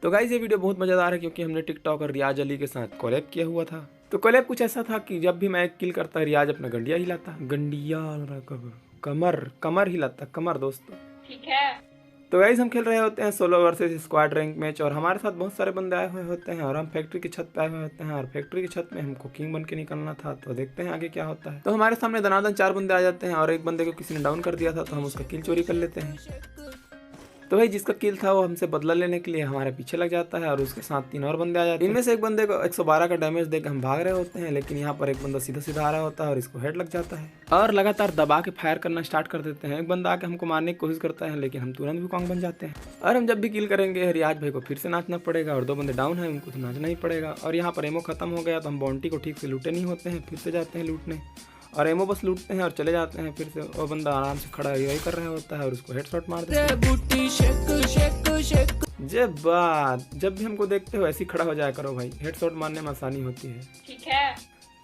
तो गाइस ये वीडियो बहुत मज़ेदार है क्योंकि हमने टिकटॉक और रियाज अली के साथ कोलैब किया हुआ था। तो कोलैब कुछ ऐसा था कि जब भी मैं एक किल करता रियाज अपना गंडिया हिलाता, कमर हिलाता, कमर दोस्तों, ठीक है। तो गाइस हम खेल रहे होते हैं solo versus squad rank match और हमारे साथ बहुत सारे बंदे आए हुए होते हैं और हम फैक्ट्री की छत पे आए हुए होते हैं और फैक्ट्री की छत में हमको किंग बन के निकलना था। तो देखते हैं आगे क्या होता है। तो हमारे सामने दनादन 4 बंदे आ जाते हैं और एक बंदे को किसी ने डाउन कर दिया था तो हम उसका किल चोरी कर लेते हैं। तो भाई जिसका किल था वो हमसे बदला लेने के लिए हमारे पीछे लग जाता है और उसके साथ 3 और बंदे आ जाते हैं। इनमें से एक बंदे को 112 का डैमेज देकर हम भाग रहे होते हैं, लेकिन यहाँ पर एक बंदा सीधा सीधा आ रहा होता है और इसको हेड लग जाता है और लगातार दबा के फायर करना स्टार्ट कर देते हैं। एक बंदा आके हमको मारने की कोशिश करता है लेकिन हम तुरंत भी कॉन्ग बन जाते हैं और हम जब भी किल करेंगे रियाज भाई को फिर से नाचना पड़ेगा और 2 बंदे डाउन है उनको तो नाचना ही पड़ेगा। और यहाँ पर एमो खत्म हो गया तो हम बाउंटी को ठीक से लूटे नहीं होते हैं, फिर से जाते हैं लूटने और एमो बस लूटते हैं और चले जाते हैं। फिर से वो बंदा आराम से खड़ा रिवाइव कर रहा होता है और उसको हेडशॉट मार देते हैं। जब भी हमको देखते हो ऐसे ही खड़ा हो जाया करो भाई, हेडशॉट मारने में आसानी होती है, ठीक है।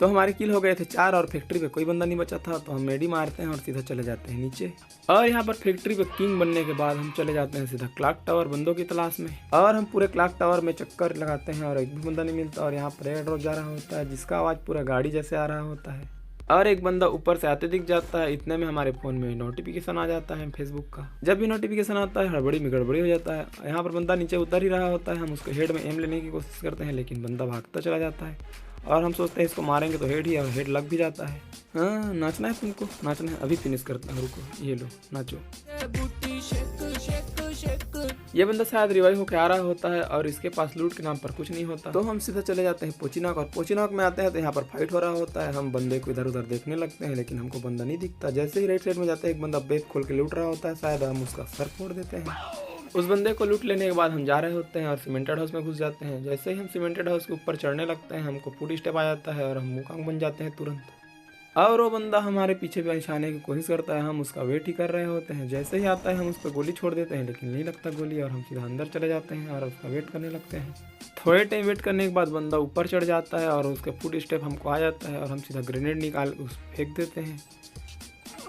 तो हमारे किल हो गए थे 4 और फैक्ट्री पे कोई बंदा नहीं बचा था तो हम मेडी मारते हैं और सीधा चले जाते हैं नीचे। और यहाँ पर फैक्ट्री पे किंग बनने के बाद हम चले जाते हैं सीधा क्लॉक टावर बंदों की तलाश में और हम पूरे क्लॉक टावर में चक्कर लगाते हैं और एक भी बंदा नहीं मिलता और यहाँ पर एयर ड्रॉप जा रहा होता है जिसका आवाज़ पूरा गाड़ी जैसे आ रहा होता है और एक बंदा ऊपर से आते दिख जाता है। इतने में हमारे फ़ोन में नोटिफिकेशन आ जाता है फेसबुक का। जब भी नोटिफिकेशन आता है हड़बड़ी में गड़बड़ी हो जाता है। यहाँ पर बंदा नीचे उतर ही रहा होता है, हम उसको हेड में एम लेने की कोशिश करते हैं लेकिन बंदा भागता चला जाता है और हम सोचते हैं इसको मारेंगे तो हेड ही और हेड लग भी जाता है। हाँ नाचना है तुमको, नाचना है, अभी फिनिश करता है, रुको ये लो नाचो। ये बंदा शायद रिवाइव होकर आ रहा होता है और इसके पास लूट के नाम पर कुछ नहीं होता तो हम सीधा चले जाते हैं पोचिनाक और पोचिनाक में आते हैं तो यहाँ पर फाइट हो रहा होता है। हम बंदे को इधर उधर देखने लगते हैं लेकिन हमको बंदा नहीं दिखता। जैसे ही राइट साइड में जाते हैं एक बंदा बेग खोल के लूट रहा होता है, शायद हम उसका सर फोड़ देते हैं। उस बंदे को लूट लेने के बाद हम जा रहे होते हैं और सीमेंटेड हाउस में घुस जाते हैं। जैसे ही हम सीमेंटेड हाउस के ऊपर चढ़ने लगते हैं हमको फूड स्टेप आ जाता है और हम मुकांग बन जाते हैं तुरंत और वो बंदा हमारे पीछे भी आने की कोशिश करता है। हम उसका वेट ही कर रहे होते हैं, जैसे ही आता है हम उस पर गोली छोड़ देते हैं लेकिन नहीं लगता गोली और हम सीधा अंदर चले जाते हैं और उसका वेट करने लगते हैं। थोड़े टाइम वेट करने के बाद बंदा ऊपर चढ़ जाता है और उसके फुट स्टेप हमको आ जाता है और हम सीधा ग्रेनेड निकाल उस फेंक देते हैं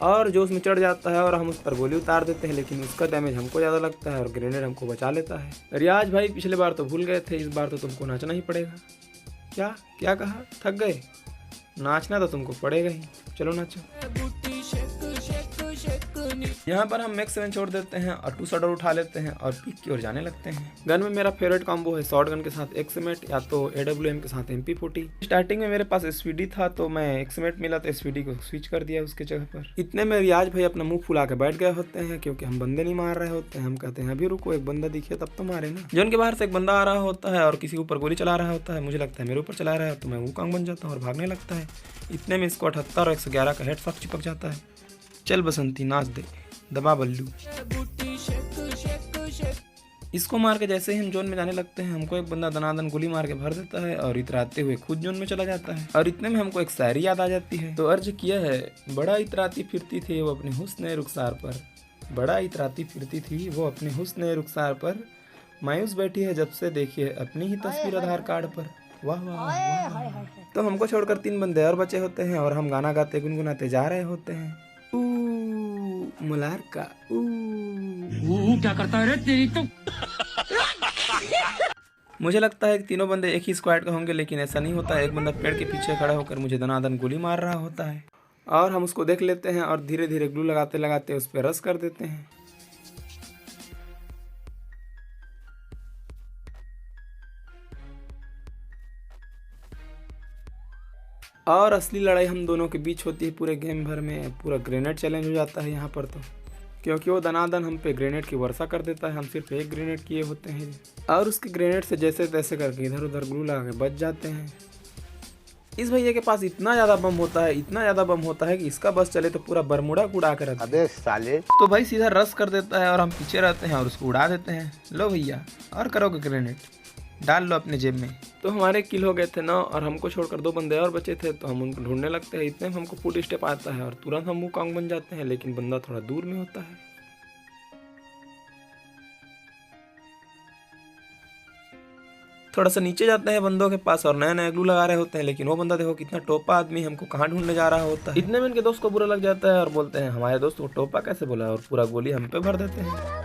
और जो उसमें चढ़ जाता है और हम उस पर गोली उतार देते हैं लेकिन उसका डैमेज हमको ज़्यादा लगता है और ग्रेनेड हमको बचा लेता है। रियाज भाई पिछले बार तो भूल गए थे, इस बार तो तुमको नाचना ही पड़ेगा। क्या कहा, थक गए? नाचना तो तुमको पड़ेगा ही, चलो नाचो। यहाँ पर हम मैक्स 7 छोड़ देते हैं और 2 शॉट उठा लेते हैं और पीक की ओर जाने लगते हैं। गन में मेरा फेवरेट कॉम्बो है शॉर्ट गन के साथ एक्समेट या तो AWM के साथ MP40। स्टार्टिंग में मेरे पास SVD था तो मैं एक्समेट मिला तो SVD को स्विच कर दिया उसके जगह पर। इतने में रियाज भाई अपना मुंह फुला के बैठ गए होते हैं क्योंकि हम बंदे नहीं मार रहे होते हैं। हम कहते हैं अभी रुको, एक बंदा दिखे तब तो मारे ना। जोन के बाहर से एक बंदा आ रहा होता है और किसी के ऊपर गोली चला रहा होता है, मुझे लगता है मेरे ऊपर चला रहा है तो मैं वुकांग बन जाता हूँ और भागने लगता है। इतने में इसको 78 और 111 का हेडशॉट चिपक जाता है। चल बसंती नाच दे, दबा बल्लू। इसको मार के जैसे ही हम जोन में जाने लगते हैं हमको एक बंदा दनादन गोली मार के भर देता है और इतराते हुए खुद जोन में चला जाता है और इतने में हमको एक शायरी याद आ जाती है। तो अर्ज किया है, बड़ा इतराती फिरती थी वो अपने हुस्न रुखसार पर, बड़ा इतराती फिरती थी वो अपने हुस्न रुखसार पर, मायूस बैठी है जब से देखी है अपनी ही तस्वीर आधार कार्ड पर। वाह वाह वाह। तो हमको छोड़कर 3 बंदे और बचे होते हैं और हम गाना गाते गुनगुनाते जा रहे होते हैं। मुलार का क्या करता है रे तेरी तो। मुझे लगता है कि तीनों बंदे एक ही स्क्वाड के होंगे लेकिन ऐसा नहीं होता है। एक बंदा पेड़ के पीछे खड़ा होकर मुझे दनादन गोली मार रहा होता है और हम उसको देख लेते हैं और धीरे धीरे ग्लू लगाते लगाते उस पर रश कर देते हैं। और असली लड़ाई हम दोनों के बीच होती है पूरे गेम भर में। पूरा ग्रेनेड चैलेंज हो जाता है यहाँ पर तो, क्योंकि वो दनादन हम पे ग्रेनेड की वर्षा कर देता है। हम सिर्फ एक ग्रेनेड किए होते हैं और उसके ग्रेनेड से जैसे तैसे करके इधर उधर ग्लू लगा के बच जाते हैं। इस भैया के पास इतना ज़्यादा बम होता है, इतना ज़्यादा बम होता है कि इसका बस चले तो पूरा बरमुडा उड़ा के रखता है। अबे साले। तो भाई सीधा रश कर देता है और हम पीछे रहते हैं और उसको उड़ा देते हैं। लो भैया और करोगे ग्रेनेड, डाल लो अपने जेब में। तो हमारे किल हो गए थे 9 और हमको छोड़कर 2 बंदे और बचे थे तो हम उनको ढूंढने लगते हैं। इतने में हमको फुट स्टेप आता है और तुरंत हम वुकांग बन जाते हैं लेकिन बंदा थोड़ा दूर में होता है। थोड़ा सा नीचे जाते हैं बंदों के पास और नया नया ग्लू लगा रहे होते हैं लेकिन वो बंदा देखो कितना टोपा आदमी हमको कहाँ ढूंढने जा रहा होता है। इतने में इनके दोस्त को बुरा लग जाता है और बोलते हैं हमारे दोस्त को टोपा कैसे बोला और पूरा गोली हम पे भर देते हैं।